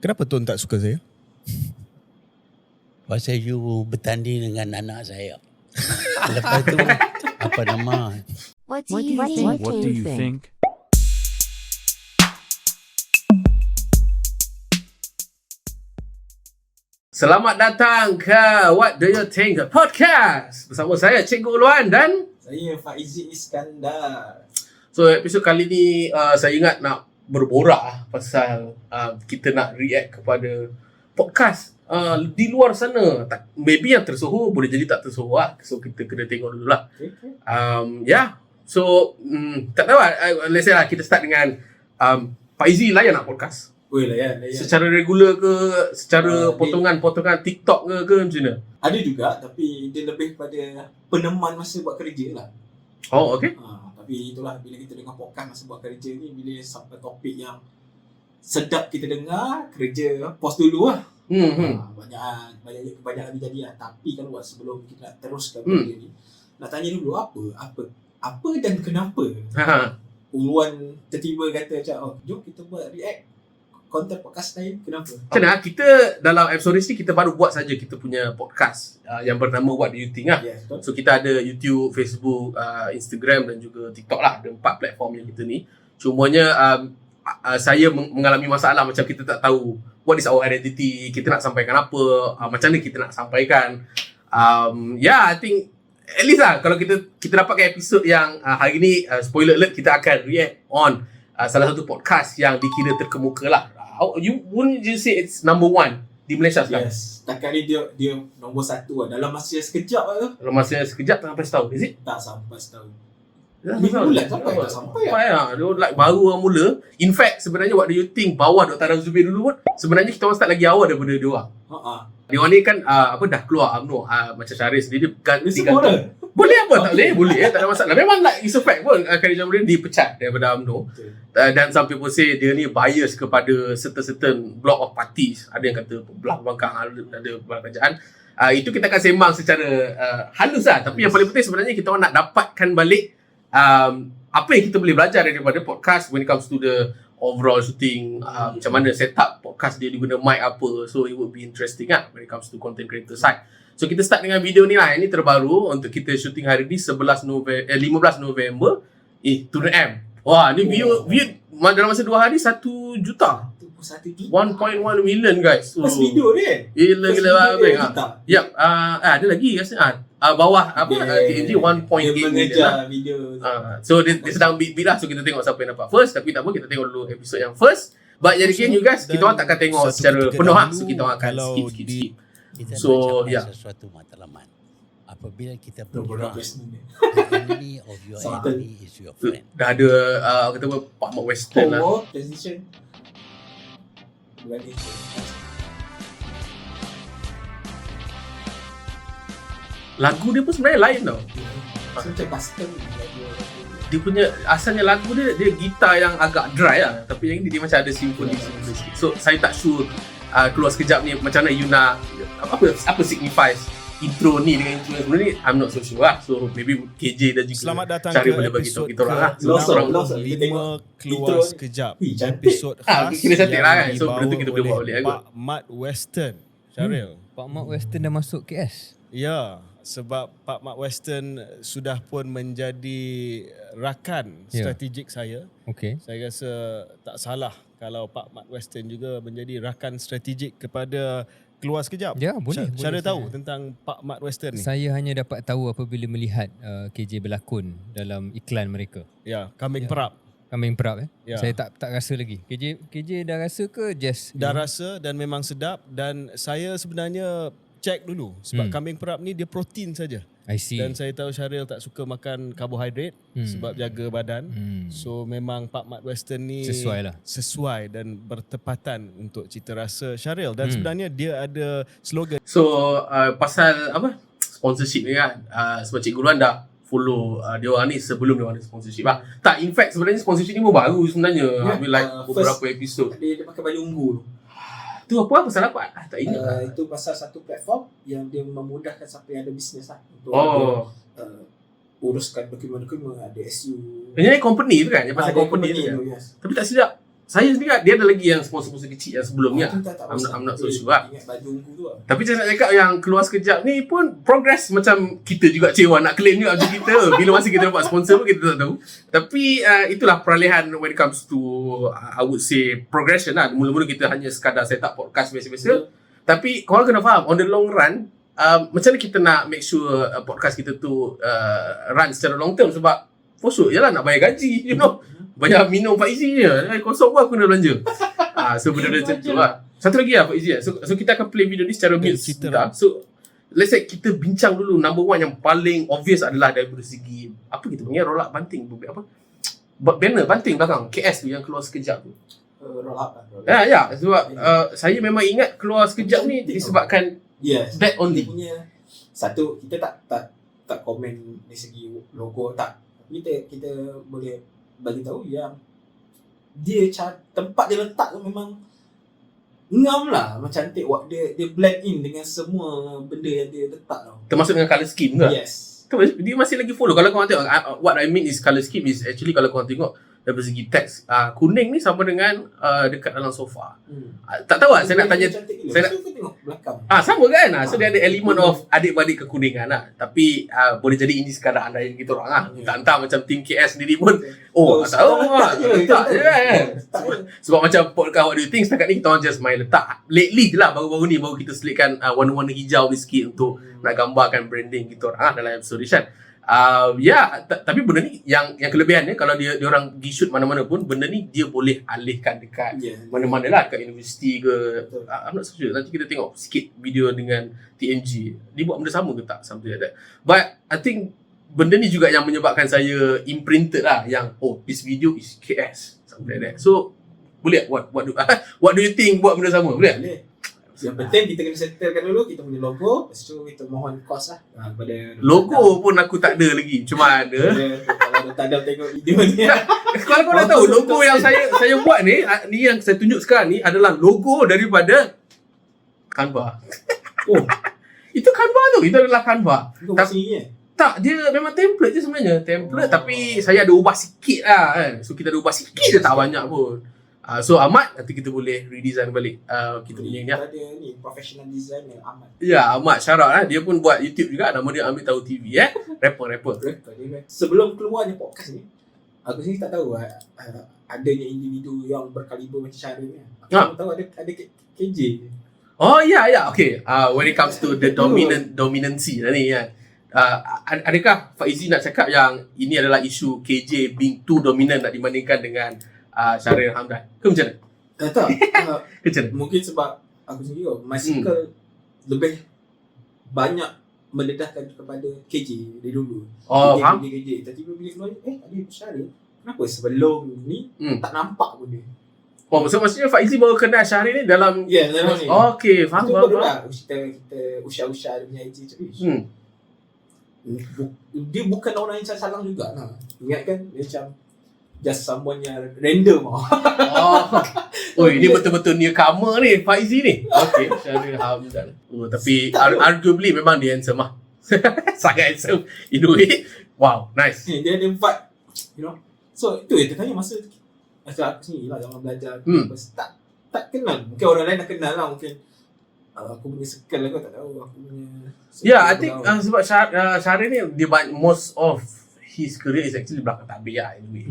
Kenapa Tun tak suka saya? Pasal you bertanding dengan anak saya. Lepas tu apa nama? What do you think? Selamat datang ke What Do You Think Podcast bersama saya Cikgu Uluan dan Saya Faizi Iskandar. so episod kali ni saya ingat nak berborak pasal kita nak react kepada podcast di luar sana. Maybe yang tersohor boleh jadi tak tersohor lah. So kita kena tengok dulu lah. Yeah. So tak tahu lah. Let's say lah kita start dengan Faizi layan nak podcast Boleh lah ya. secara regular ke, secara potongan-potongan TikTok ke macam mana? Ada juga tapi dia lebih pada peneman masa buat kerja lah. Oh, okay. Tapi itulah bila kita dengar podcast masa buat kerja ni, bila sampai topik yang sedap kita dengar, kerja pause dulu lah. Banyak lagi jadi lah. Tapi kan buat sebelum kita nak teruskan benda ni, nak tanya dulu apa dan kenapa Uluan tiba-tiba kata macam jom kita buat react konten podcast lain, kenapa? Macam mana? Kita dalam episode ni kita baru buat saja kita punya podcast yang bernama What Do You Think lah. Yes, betul. So kita ada YouTube, Facebook, Instagram dan juga TikTok lah. Ada 4 platform yang kita ni. Cumanya saya mengalami masalah macam kita tak tahu what is our identity, kita nak sampaikan apa, macam mana kita nak sampaikan. I think at least lah kalau kita dapatkan episod yang hari ni, spoiler alert, kita akan react on salah satu podcast yang dikira terkemuka lah. You wouldn't you say it's number 1 di Malaysia sekarang? Yes. Setakat ni dia nombor 1 lah. Dalam masa sekejap lah tu. Dalam masa sekejap tak sampai setahun, is it? Tak sampai setahun. Tak 5 bulan sampai. Tak sampai lah. Dia like baru orang mula. In fact, sebenarnya What Do You Think bawah Dr. Adam Zubir dulu pun, sebenarnya kita orang start lagi awal daripada dia orang. Dia orang ni kan dah keluar UMNO, macam Syarif sendiri digantung. Boleh apa? Tak boleh. Tak ada masalah. Memang like it's a fact pun Khadijah Murian dipecat daripada UMNO. Dan some people say dia ni bias kepada certain block of parties. Ada yang kata belah pembangkang, ada belah kerajaan. Itu kita akan sembang secara halus lah. Tapi yang paling penting sebenarnya kita orang nak dapatkan balik apa yang kita boleh belajar daripada podcast when it comes to the overall shooting, macam mana set up podcast dia guna mic apa. So it would be interesting lah when it comes to content creator side. So kita start dengan video ni lah. Ini terbaru untuk kita shooting hari ni 15 November 2M. Wah, ni view dalam masa 2 hari 1 juta. 1.1 million guys. Pas video dia. Gila bang. Yap, ada lagi rasa bawah TNG 1.8 dia mengejar million video. So dia sedang beat lah. So kita tengok siapa yang dapat first. Tapi tak apa, kita tengok dulu episode yang first. But yet again you guys, kita orang takkan tengok secara penuh lah. So kita orang akan skip. Kita So, nak capai sesuatu matlamat. Apabila kita berjuang, the enemy of your enemy is your friend. Dah ada kata apa, Pak Mak Western lah. Transition. Lagu dia pun sebenarnya lain tau. Macam custom. Dia punya asalnya lagu dia gitar yang agak dry lah. Tapi yang ni dia macam ada symphony sikit. So saya tak sure keluar sekejap ni macam mana you nak apa signifies intro ni dengan intro yang sebelum ni, I'm not so sure lah. So maybe KJ dan juga Selamat datang Syarif ke boleh bagi tahu episod kita orang lah. So Lost. 5 keluar sekejap. Episod khas kira cantik lah kan. yang So benda tu kita boleh buat balik Pak Mat Western. Syaril. Pak Mat Western dah masuk KS. Ya, sebab Pak Mat Western sudah pun menjadi rakan strategik saya. Okey. Saya rasa tak salah kalau Pak Mat Western juga menjadi rakan strategik kepada Keluar Sekejap. Ya, boleh. Syaril boleh tahu saya. tentang Pak Mat Western ni? Saya hanya dapat tahu apabila melihat KJ berlakon dalam iklan mereka. Ya, Kambing Perap. Kambing Perap Ya. Saya tak rasa lagi. KJ dah rasa ke just Dah rasa dan memang sedap, dan saya sebenarnya cek dulu sebab Kambing Perap ni dia protein saja. I see. Dan saya tahu Syaril tak suka makan karbohidrat sebab jaga badan. So memang Pak Mat Western ni sesuai dan bertepatan untuk cita rasa Syaril. Dan sebenarnya dia ada slogan. So pasal apa sponsorship ni kan, sebab Cikgu Ruan dah follow dia orang ni sebelum dia orang ada sponsorship lah. Tak, in fact sebenarnya sponsorship ni pun baru sebenarnya. Like beberapa episod. Dia pakai baju ungu tu. Tu apa pasal apa? Tak ingat. Itu pasal satu platform yang dia memudahkan siapa yang ada bisnes lah untuk uruskan dokumen-dokumen, ada SU. Ini company tu kan? Yang pasal company tu kan? Yes. Tapi tak silap saya sendiri dia ada lagi yang sponsor-sponsor kecil yang sebelumnya. Tak I'm not so sure lah. Ingat baju ungu tu lah. Tapi saya nak cakap yang keluar sekejap ni pun progress macam kita juga cewa nak claim juga macam kita. Bila masa kita dapat sponsor pun kita tak tahu. Tapi itulah peralihan when it comes to I would say progression lah. Mula-mula kita hanya sekadar set up podcast biasa-biasa. Tapi korang kena faham on the long run macam mana kita nak make sure podcast kita tu run secara long term sebab for sure je lah nak bayar gaji, you know. Banyak minum Pak Izzy je. Kosong pun aku nak belanja. So benda-benda macam tu lah. Satu lagi lah Pak Izzy. So kita akan play video ni secara mute. So let's say kita bincang dulu. Number one yang paling obvious adalah daripada segi apa kita panggil roll up banting. Apa? Banner banting belakang. KS tu yang keluar sekejap tu. Roll up lah. Ya. Sebab saya memang ingat keluar sekejap ni disebabkan that only. Punya satu kita tak komen dari segi logo tak. Kita boleh bagi tahu yang dia tempat dia letak tu memang ngam lah, macam cantik. Dia blend in dengan semua benda yang dia letak tau. Termasuk dengan colour scheme ke? Yes. Dia masih lagi follow. Kalau korang tengok, what I mean is colour scheme is actually kalau korang tengok dari segi teks, kuning ni sama dengan dekat dalam sofa. Tak tahu lah, saya nak tanya. Saya nak tengok belakang. Sama kan? So dia ada elemen of adik-beradik kekuningan lah. Tapi boleh jadi ini sekadar anda yang kita orang lah. Entah macam tim KS sendiri pun tak tahu lah. Letak je kan. Sebab macam podcast What Do You Think setakat ni kita orang just main letak. Lately je lah, baru-baru ni baru kita selitkan warna-warna hijau ni sikit untuk nak gambarkan branding kita orang dalam episode ni kan. Tapi benda ni yang kelebihannya kalau dia orang pergi shoot mana-mana pun benda ni dia boleh alihkan dekat mana-mana lah, dekat universiti ke. I'm not so sure. Nanti kita tengok sikit video dengan TMG dia buat benda sama ke tak, something like that. But I think benda ni juga yang menyebabkan saya imprinted lah yang this video is KS, something like that. So boleh what do you think buat benda sama? Boleh? Yang penting kita kena settlekan dulu kita punya logo. Lepas tu kita mohon kos lah kepada logo pun aku tak ada lagi. Cuma ada kalau tak ada tengok video ni. Kalau kau dah tahu logo yang saya buat ni yang saya tunjuk sekarang ni adalah logo daripada Canva. Itu Canva tu. Itu adalah Canva. Tak, dia memang template je sebenarnya. Template tapi saya ada ubah sikit lah kan. So kita ada ubah sikit je, tak banyak pun. So Ahmad nanti kita boleh redesign balik kita punya ni. Ada ni professional designer Ahmad. Ya, Ahmad shout out lah. Dia pun buat YouTube juga, nama dia Ambil Tahu TV rapper. Sebelum keluarnya podcast ni aku sendiri tak tahu adanya individu yang berkaliber macam Syaril ni. Aku tahu ada KJ. Okay. When it comes to the dominancy lah ni kan. Adakah Faizi nak cakap yang ini adalah isu KJ being too dominant nak dibandingkan dengan Syaril Hamdan ke macam mana? Tak. Mungkin sebab aku sendiri my circle lebih banyak mendedahkan kepada KJ dari dulu. Faham? KJ. Tapi bila keluar ada Syaril. Kenapa sebelum ni tak nampak pun dia? So maksudnya Faizi baru kenal Syaril ni dalam dalam ni. Okay, faham. Itu baru lah kita usha-usha dia punya IG macam dia bukan orang yang salang juga lah. Ingat kan dia macam just someone yang random. Ini betul-betul newcomer ni Faizi ni. Okay, Syaril Hamdan. Tapi arguably memang dia handsome lah. Sangat handsome in a way. Wow, nice. Dia ada vibe, you know. So itu yang tertanya masa aku sini lah zaman belajar. Tak kenal. Mungkin orang lain dah kenal lah. Mungkin aku punya circle aku tak tahu. Aku punya I think sebab Syaril ni dia most of his career is actually belakang tabir lah anyway.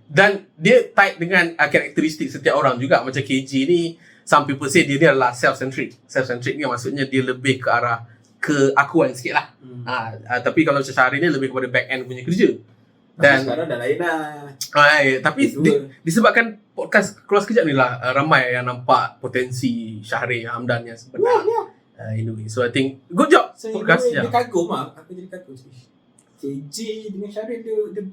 Dan dia tight dengan karakteristik setiap orang juga. Macam KJ ni, some people say dia ni adalah self-centric. Self-centric ni maksudnya dia lebih ke arah keakuan sikit lah. Tapi kalau macam Syaril ni lebih kepada back end punya kerja. Dan sekarang dah lain lah. Tapi disebabkan podcast keluar sekejap ni lah, ramai yang nampak potensi Syaril Hamdan yang sebenar. Anyway, so I think good job podcast. Dia kagum lah. Aku jadi kagum. KJ dengan Syaril dia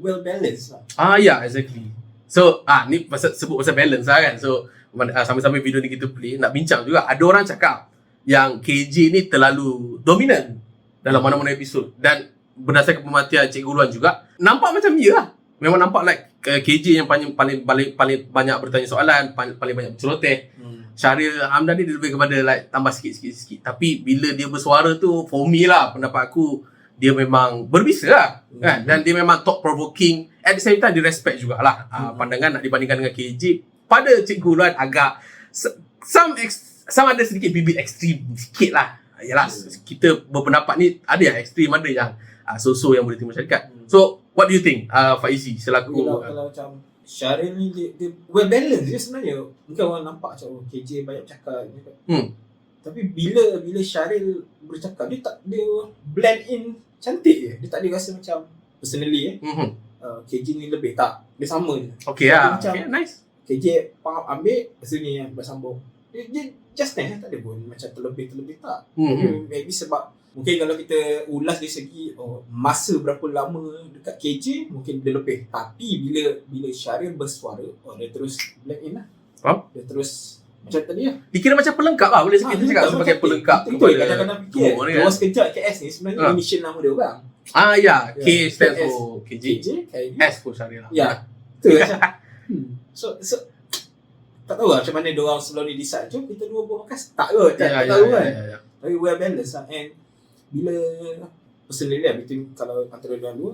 well balanced lah. Exactly. So ni sebut pasal balance lah kan. So sambil-sambil video ni kita play, nak bincang juga. Ada orang cakap yang KJ ni terlalu dominan dalam mana-mana episod. Dan berdasarkan pemerhatian Cikgu Luan juga, nampak macam dia lah. Memang nampak like KJ yang paling banyak bertanya soalan, paling banyak berceloteh. Syaril Hamdan ni dia lebih kepada like tambah sikit. Tapi bila dia bersuara tu, for me lah, pendapat aku, dia memang berbisa lah kan? Dan dia memang thought provoking at the same time dia respect jugalah pandangan nak dibandingkan dengan KJ. Pada Cikgu Ulwan agak some ada sedikit bibit ekstrim sikit lah. Yalah, kita berpendapat ni ada yang ekstrim, ada yang so-so yang boleh terima syarikat. So what do you think Faizi selaku kalau macam Syaril ni dia well balance je sebenarnya. Mungkin orang nampak macam KJ banyak bercakap tapi bila Syaril bercakap dia blend in cantik je. Dia tak ada rasa macam personally KJ ni lebih tak, dia sama je. Okay lah, okay, nice. KJ faham ambil sini yang bersambung. Dia just nice, tak ada pun macam terlebih tak. Maybe sebab mungkin kalau kita ulas dari segi masa berapa lama dekat KJ mungkin dia lebih. Tapi bila Syaril bersuara dia terus blend in lah. Dia terus macam tadi lah. Dikira macam pelengkap lah, boleh kita cakap sebagai pelengkap. Itu kadang-kadang fikir Orang Sekejap KS ni sebenarnya initial nama dia orang. Ya, K stands for KJ, S for Syaril lah. Ya, betul macam So tak tahu lah macam mana diorang sebelum ni decide jom kita dua buat podcast. Tak tahu kan. Tapi well balanced lah. And bila personally lah between kalau antara diorang dua,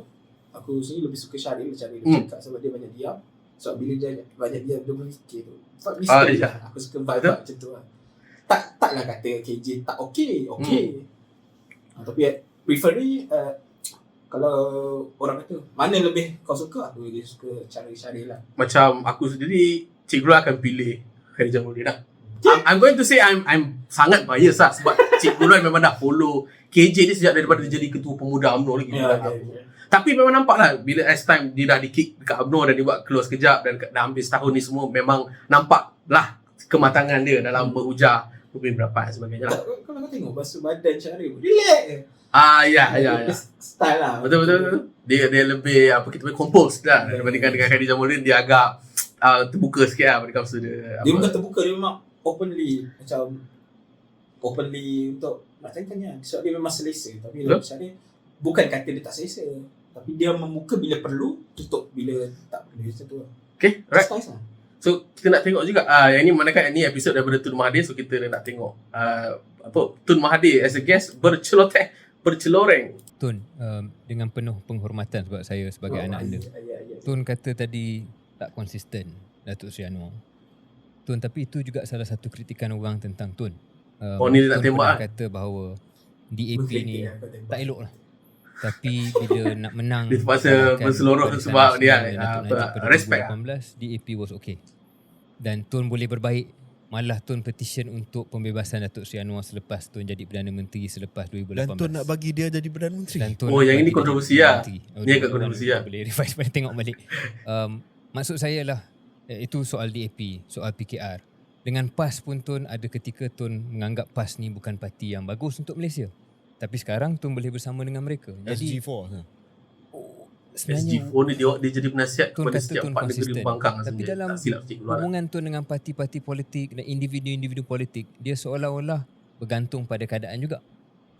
aku sendiri lebih suka Syaril cakap sebab dia banyak diam. Sebab bila dia banyak diam dia berfikir tu. Aku suka vibe macam tu lah. Taklah kata KJ tak okay. Tapi preferably kalau orang kata mana lebih kau suka, aku lebih suka cara Syaril lah. Macam aku sendiri, Cikgu Ulwan akan pilih Khadijah Maulid lah. I'm going to say I'm sangat bias lah sebab Cikgu Ulwan memang dah follow KJ ni sejak daripada dia jadi ketua pemuda UMNO lagi. Tapi memang nampak lah bila as time dia dah di-kick dekat UMNO dan dia buat keluar sekejap dan dah hampir setahun ni semua memang nampak lah kematangan dia dalam berujar, beberapa dan sebagainya lah. Kalau kau tengok basuh badan Syaril, relax je. Ya. Style lah. Betul. Dia lebih apa kita panggil composed lah dibandingkan dengan Khadijah Maulid. Dia agak terbuka sikit lah pada kawasan dia. Dia bukan terbuka, dia memang openly untuk nak tanya. Sebab dia memang selesa. Tapi dalam Syaril bukan kata dia tak selesa, tapi dia membuka bila perlu, tutup bila tak perlu. Macam tu lah. Okay, right. So kita nak tengok juga yang ni manakah ni episod daripada Tun Mahathir. So kita nak tengok Tun Mahathir as a guest berceloreng. Tun, dengan penuh penghormatan sebab saya sebagai anak anda. Tun kata tadi tak konsisten Datuk Seri Anwar. Tun, tapi itu juga salah satu kritikan orang tentang Tun. Ni dia nak Tun tembak pernah kata bahawa DAP ni tak elok lah. Tapi bila nak menang dia terpaksa berseluruh sebab dia respect 2018, DAP was okay. Dan Tun boleh berbaik. Malah Tun petition untuk pembebasan Datuk Seri Anwar selepas Tun jadi Perdana Menteri selepas 2018. Dan Tun nak bagi dia jadi Perdana Menteri. Yang ini kontroversi lah. Ni agak kontroversi lah. Boleh revise balik, tengok balik. Maksud saya lah, itu soal DAP, soal PKR. Dengan PAS pun Tun ada ketika Tun menganggap PAS ni bukan parti yang bagus untuk Malaysia. Tapi sekarang Tun boleh bersama dengan mereka. Jadi SG4 sebenarnya SG4 ni dia jadi penasihat kepada setiap empat negeri pembangkang. Tapi dalam hubungan Tun dengan parti-parti politik dan individu-individu politik, dia seolah-olah bergantung pada keadaan juga.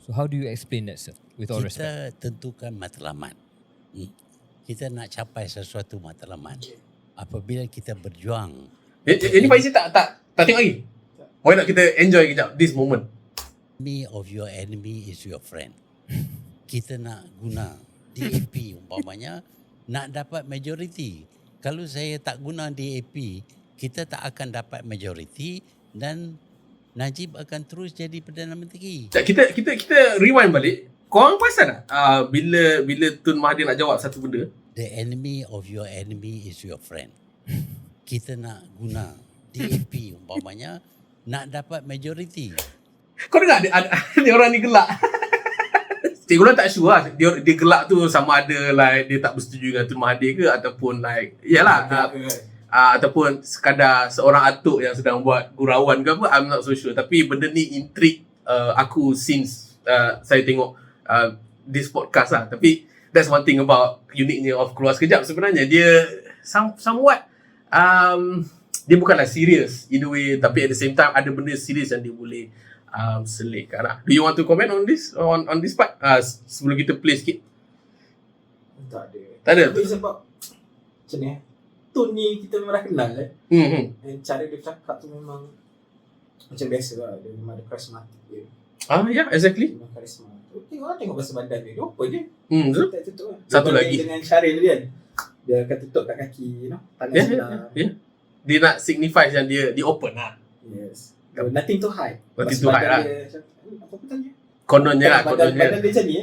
So how do you explain that, sir? With all respect. Kita tentukan matlamat. Kita nak capai sesuatu matlamat. Apabila kita berjuang. Ini Faizi tak tengok lagi. Why not kita enjoy kejap this moment. Enemy of your enemy is your friend. Kita nak guna DAP umpamanya nak dapat majoriti. Kalau saya tak guna DAP, kita tak akan dapat majoriti dan Najib akan terus jadi Perdana Menteri. Kita rewind balik. Korang perasan tak bila Tun Mahathir nak jawab satu benda, the enemy of your enemy is your friend. Kita nak guna DAP umpamanya nak dapat majoriti. Kau dengar ada orang ni gelak. Cikgu Ulwan tak sure lah. Dia gelak tu sama ada like dia tak bersetuju dengan Tun Mahathir ke ataupun like ataupun sekadar seorang atuk yang sedang buat gurauan ke apa, I'm not so sure. Tapi benda ni intrigue aku since saya tengok this podcast lah. Tapi that's one thing about uniknya of Keluar Sekejap. Sebenarnya dia somewhat dia bukanlah serious in a way, tapi at the same time ada benda serius yang dia boleh selitkan lah. Do you want to comment on this on this part sebelum kita play sikit? Tak ada. Tapi sebab macam ni Tun ni kita memang dah kenal dan cara dia cakap tu memang macam biasa lah. Dia memang ada karismatik dia. Yeah, exactly. Memang karisma. Tengok bahasa badan dia. Dia apa je? Satu lagi dengan Syaril dia kan. Dia akan tutup kat kaki, tangan Ya, sebelah. Dia nak signify yang dia open lah. Yes. Nothing to hide. Nothing Lepas to hide badan lah. dia, apa tanya? Kononnya lah, Badan kononnya. dia macam ni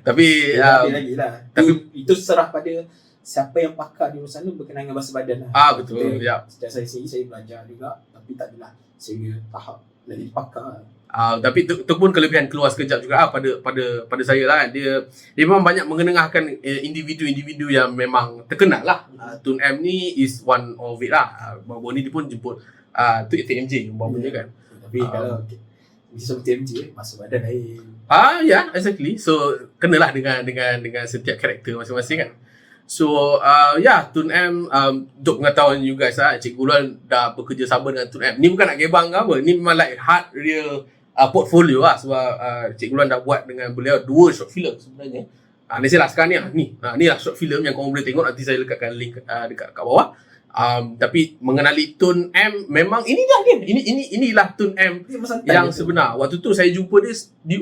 Tapi Dia lagi lah. tapi- Itu serah pada siapa yang pakar di sana berkenaan dengan bahasa badan lah. betul. Ya. Sejak saya sendiri saya belajar juga, tapi tak adalah sehingga tahap nak jadi pakar. Tapi tu pun kelebihan keluar sekejap juga pada saya lah. Dia memang banyak mengenengahkan individu-individu yang memang terkenal lah. Tun M ni is one of it lah. Baru ni dia pun jemput tu TMJ umpamanya kan. Tapi kalau bisa TMJ, masa badan lain. Ya, exactly. So kenalah dengan setiap karakter masing-masing kan. So Tun M, untuk pengetahuan you guys lah, Cikgu Luan dah bekerjasama dengan Tun M. Ni bukan nak gebang ke apa, ni memang like hard real portfolio lah. Sebab Cikgu Luan dah buat dengan beliau 2 short film sebenarnya. Let's say lah sekarang ni lah short film yang korang boleh tengok. Nanti saya lekatkan link dekat kat bawah. Tapi mengenali Tun M, memang inilah dia. Inilah Tun M yang sebenar. Waktu tu saya jumpa dia di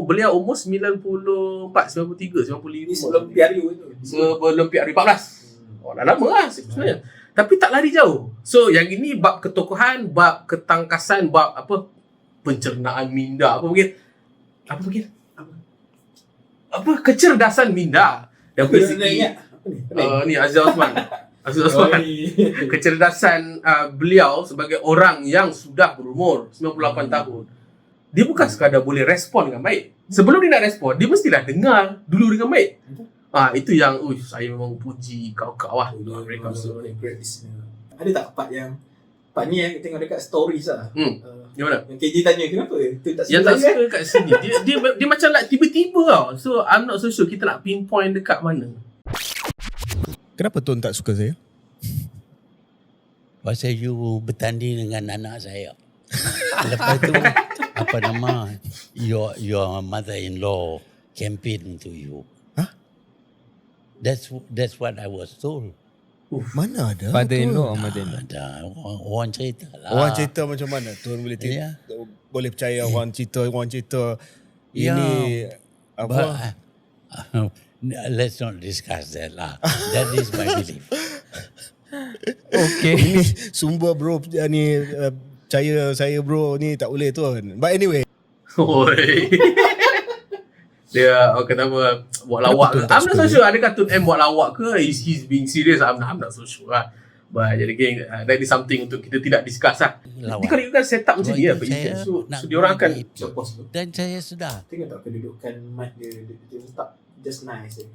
beliau umur 94, 93, 95. Ini sebelum PRU itu. Sebelum PRU 14. Dah lama lah sebenarnya. Tapi tak lari jauh. So yang ini bab ketokohan, bab ketangkasan, bab apa, pencernaan minda, kecerdasan minda. Dan basically ni Azhar Osman. Kecerdasan beliau sebagai orang yang sudah berumur 98 tahun. Dia bukan sekadar boleh respon dengan baik. Sebelum dia nak respon, dia mestilah dengar dulu dengan baik. Itu yang saya memang puji kau-kau lah. Mereka semua ni. Ada tak part ni yang tengok dekat stories lah. Yang mana? Yang KJ tanya kenapa? Tu tak Yang tak suka suka kat sini. Dia macam like tiba-tiba tau. So I'm not so sure kita nak pinpoint dekat mana. Kenapa Tun tak suka saya? Pasal you bertanding dengan anak saya. Lepas tu apa nama your mother-in-law campaign to you. Huh? That's what I was told. Mana ada? Father-in-law or mother-in-law? Ada orang cerita lah. Orang cerita macam mana? Tun boleh Ya. boleh percaya orang cerita Ya. ini apa? Let's not discuss that lah. That is my belief. Okay. Ini sumber bro ni percaya saya bro ni tak boleh Tun. But anyway, Oi. Dia kata apa, buat lawak ke? I'm not so sure. Adakah Tun M buat lawak ke? He's being serious? I'm not so sure lah. But jadi again, that is something untuk kita tidak discuss lah. Nanti kalau you kan set up macam ni lah. So diorang akan Dan saya sudah. Tengok tak kedudukan mic dia letak just nice dia.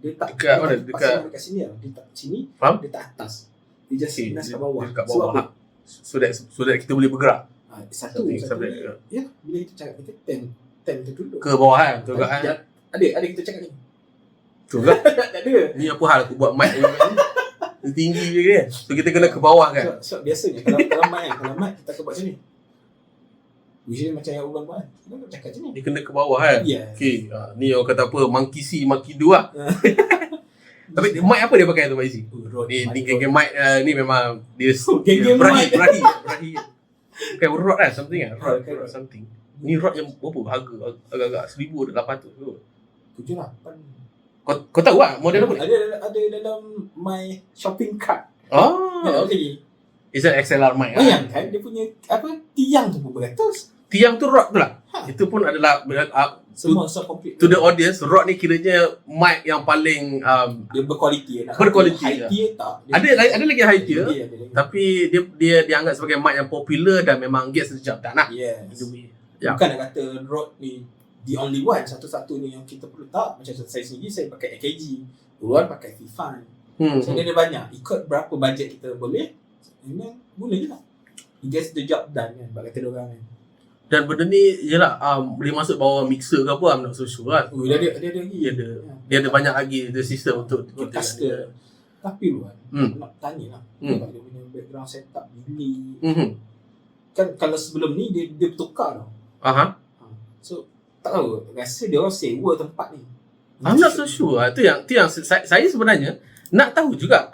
Dia tak Dekat mana? dekat sini lah. Dia tak sini, Faham? dia tak atas. Dia just nice kat bawah. Dekat Sebab bawah. apa? So that kita boleh bergerak Satu Something, ya, bila kita cakap kita ten terduduk. ke bawah kan. Betul kan? Ada kita cakap ni. Betul kan? Tak ada. Ni apa hal aku buat mic ni? Dia tinggi je kan. So kita kena ke bawah kan. So biasanya kalau mic kita akan buat macam ni. Usually macam yang orang buat. Kita nak cakap macam ni. Dia kena ke bawah kan. Yes. Okay. Ni orang kata apa, monkey see, monkey do lah. Tapi mic apa dia pakai tu Pak Izzy? Ni geng-geng mic ni memang dia Geng-geng mic. Berahi. Kayak rod lah, something lah. Rod Okay. something. Ni rod yang berapa harga? Agak-agak 1,800 tu. 7-8. Kau tahu lah model apa ni? Ada dalam my shopping cart. Oh, Okay. it's an XLR mic lah. Bayangkan dia punya tiang tu pun beratus. Tiang tu rod tu lah. Ha. Itu pun adalah Semua complete. to the audience, rod ni kiranya mic yang paling Dia berkualiti. Berkualiti, High tier tak. ada lagi high tier, Ada lagi. tapi dia dianggap sebagai mic yang popular dan memang gets the job done lah. Yes. In a way. Ya. Bukan nak kata Rode ni the only one, satu-satunya yang kita perlu tak. Macam saya sendiri, saya pakai AKG. Luar pakai V5. So dia ada banyak. Ikut berapa bajet kita boleh, memang boleh je lah. It gets the job done kan, bak kata diorang kan. Dan benda ni, yelah, boleh masuk bawah mixer ke apa, I'm not so sure lah. Dia ada lagi. Dia ada banyak lagi the system untuk Roadcaster. Tapi Luan, nak tanya lah. Dia punya background setup bilik. Kan kalau sebelum ni, dia bertukar tau. So, tak tahu, rasa dia orang sewa tempat ni. I'm not so sure. Itu yang saya sebenarnya nak tahu juga.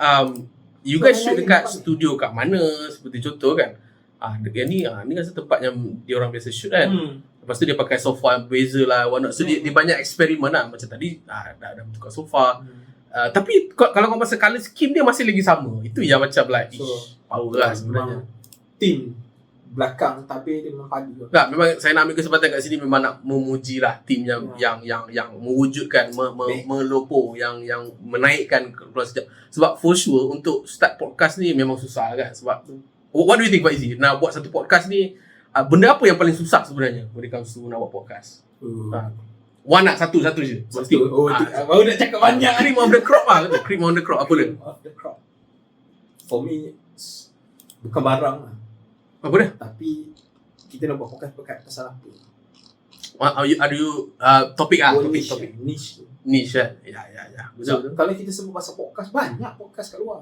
You guys shoot dekat studio kat mana, seperti contoh kan. Dekat ni rasa tempat yang dia orang biasa shoot kan. Lepas tu dia pakai sofa yang berbeza lah, whatnot. So dia banyak eksperimen lah. Macam tadi dah bertukar sofa. Tapi kalau kau pasal colour scheme dia masih lagi sama. Itu yang macam like So, power lah sebenarnya. Tim belakang tapi dia memang padu. Tak, memang saya nak ambil kesempatan kat sini memang nak memuji lah tim yang mewujudkan melopo yang menaikkan Keluar Sekejap. Sebab for sure untuk start podcast ni memang susah kan. Sebab what do you think Pak Izzy? Nak buat satu podcast ni benda apa yang paling susah sebenarnya when it comes to nak buat podcast? One nak satu je. Baru nak cakap banyak. Cream of the crop lah. Cream of the crop apa dia? Of the crop. For me, bukan barang lah. Apa dia? Tapi kita nak buat podcast pasal apa? Are you topik topik niche kan? Ya. Betul. Kalau kita sebut pasal podcast, banyak podcast kat luar.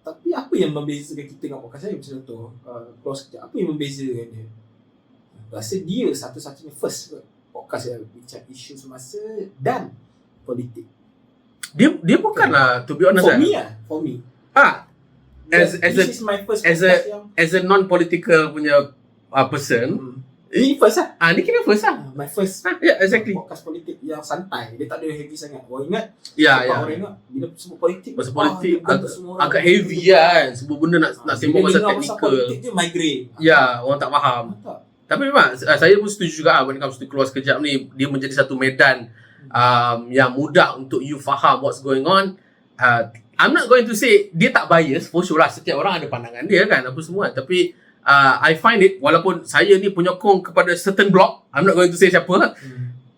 Tapi apa yang membezakan kita dengan podcast saya? Macam contoh, Keluar Sekejap. Apa yang membezakan dia? Rasa dia satu-satunya first podcast yang bincang isu semasa dan politik. Dia bukanlah, to be honest. For me. As a non-political punya person, ini first lah. Ni kira first lah. My first exactly. podcast politik yang santai. Dia tak ada heavy sangat. Orang ingat, orang ingat bila sebut politik, pasal politik agak heavy kan. Semua benda nak sembang pasal teknikal. Politik dia migraine. Ya, orang tak faham. Tapi memang saya pun setuju juga when it comes to Keluar Sekejap ni, dia menjadi satu medan yang mudah untuk you faham what's going on. I'm not going to say dia tak bias, for sure lah. Setiap orang ada pandangan dia kan, apa semua. Tapi I find it, walaupun saya ni penyokong kepada certain block, I'm not going to say siapa lah.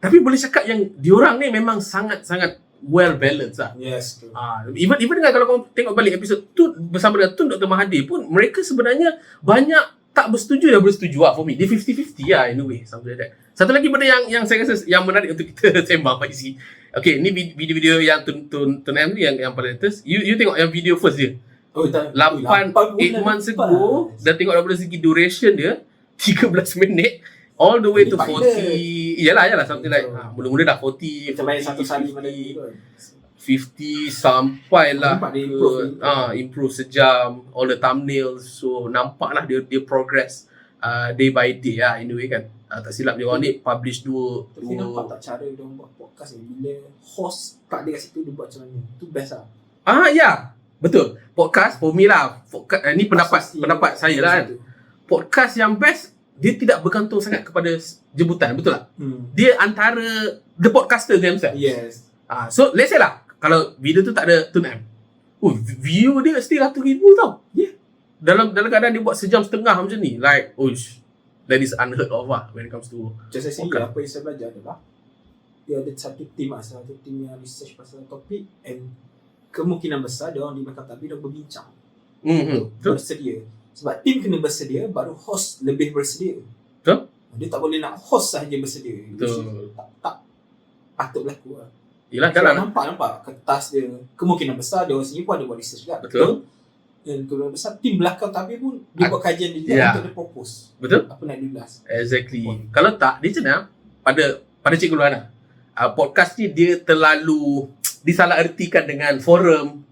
Tapi boleh cakap yang diorang ni memang sangat-sangat well balanced lah. Yes, true. Even dengan kalau kau tengok balik episod tu bersama dengan Tun Dr. Mahathir pun, mereka sebenarnya banyak tak bersetuju dan bersetuju lah for me. Dia 50-50 lah in a way, something like that. Satu lagi benda yang saya rasa yang menarik untuk kita sembang Pak Izzy. Okay, ni video-video yang Tun M ni yang paling latest. You tengok yang video first dia. 8 months ago. Dan tengok daripada segi duration dia 13 minit all the way to 40. Yalah something like mula-mula dah 40. Kita main satu sali mana ni tu. 50 sampailah improve sejam, all the thumbnails. So nampaklah dia progress day by day lah in a way kan. Tak silap dia orang ni publish dua. Tapi nampak tak cara dia buat podcast ni, bila host tak ada kat situ dia buat macam mana. Tu best lah. Ya. Betul. Podcast for me lah. Ni pendapat saya lah kan. Podcast yang best, dia tidak bergantung sangat kepada jemputan, betul tak? Dia antara the podcaster themselves. Yes. So let's say lah, kalau video tu tak ada Tun M, view dia still 100,000 tau. Yeah. Dalam keadaan dia buat sejam setengah macam ni, like that is unheard of lah when it comes to just saya apa yang saya belajar adalah dia ada satu tim yang research pasal topik, and kemungkinan besar dia orang di belakang tabir dia berbincang. Bersedia. Sebab tim kena bersedia, baru host lebih bersedia. Betul? Dia tak boleh nak host sahaja bersedia. Betul. Tak patut berlaku lah. Yelah, nampak kertas dia. Kemungkinan besar dia orang sini pun ada buat research juga. Betul. Dan kemungkinan besar tim belakang tabir pun dia buat kajian dia untuk dia propose. Betul. Apa nak diulas. Exactly. Kalau tak, dia macam pada Cikgu Luana, podcast ni dia terlalu disalahertikan dengan forum,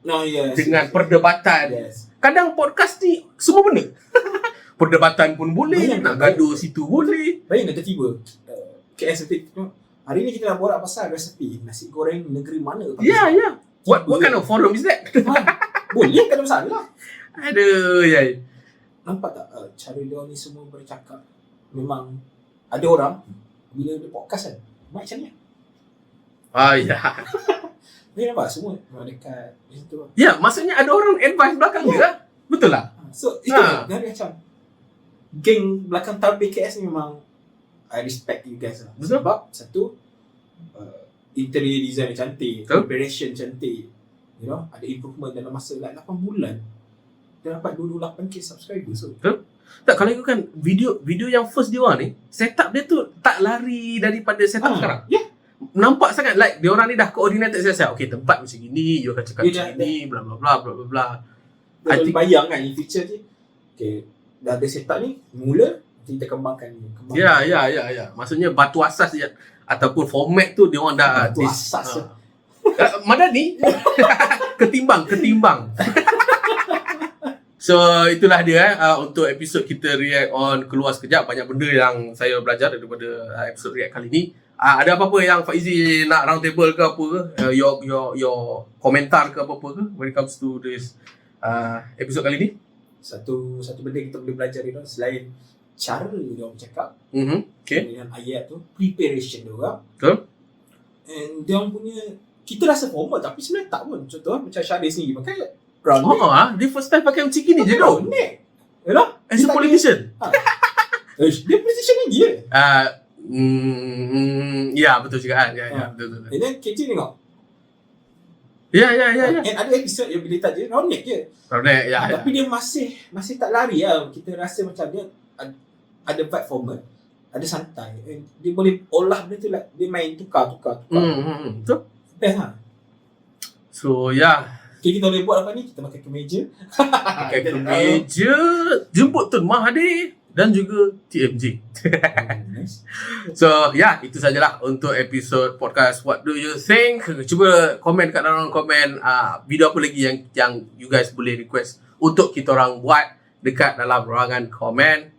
dengan perdebatan. Yes. Kadang podcast ni semua benda. Perdebatan pun boleh, nak gaduh situ boleh. Bayangkan tiba-tiba KS hari ni kita nak borak pasal resepi nasi goreng negeri mana. Ya. What kind of forum is that? Boleh, tak ada masalah. Aduh, Nampak tak cara dia ni semua bercakap? Memang ada orang bila dia podcast kan, macam ni. Ya. Ni nampak semua dekat situ. Ya, maksudnya ada orang advice belakang dia. Betul lah. So itu dari macam geng belakang tabir KS ni memang I respect you guys lah. Betul. Sebab satu interior design cantik, preparation cantik. You know, ada improvement dalam masa 8 bulan. Dia dapat 28k subscribers. So tak, kalau ikutkan video yang first dia orang ni, setup dia tu tak lari daripada setup sekarang. Nampak sangat like dia orang ni dah coordinated siap-siap. Okay, tempat macam gini, you akan cakap macam gini, bla bla bla bla bla. Dia bayang kan in future ni. Okay, dah ada setup ni, mula kita kembangkan ni. Ya. Maksudnya batu asas dia ataupun format tu dia orang dah batu asas. Madani ketimbang. So itulah dia untuk episod kita react on Keluar Sekejap. Banyak benda yang saya belajar daripada episod react kali ni. Ada apa-apa yang Faizi nak round table ke apa ke? Your komentar ke apa-apa ke when it comes to this episode kali ni? Satu benda kita boleh belajar ni selain cara dia orang cakap Okay. dengan ayat tu, preparation dia orang. Betul. And dia orang punya, kita rasa formal tapi sebenarnya tak pun. Contoh macam Syahrir sendiri pakai round neck. Dia first time pakai macam gini je tau. Round neck. Yalah. As a politician. Dia position lagi je. Ya, betul juga kan. Ya, betul. And then KJ tengok. Ya. And ada episode yang bila tak je round neck je. Round neck, ya. Tapi dia masih tak lari lah. Kita rasa macam dia ada vibe formal. Ada santai. And dia boleh olah benda tu lah. Dia main tukar. Betul. Best lah. So, ya. Okay, kita boleh buat apa ni? Kita pakai kemeja. Pakai kemeja. Jemput Tun Mahathir dan juga TMJ. Nice. So, ya, itu sajalah untuk episod podcast What Do You Think? Cuba komen kat dalam komen video apa lagi yang you guys boleh request untuk kita orang buat dekat dalam ruangan komen.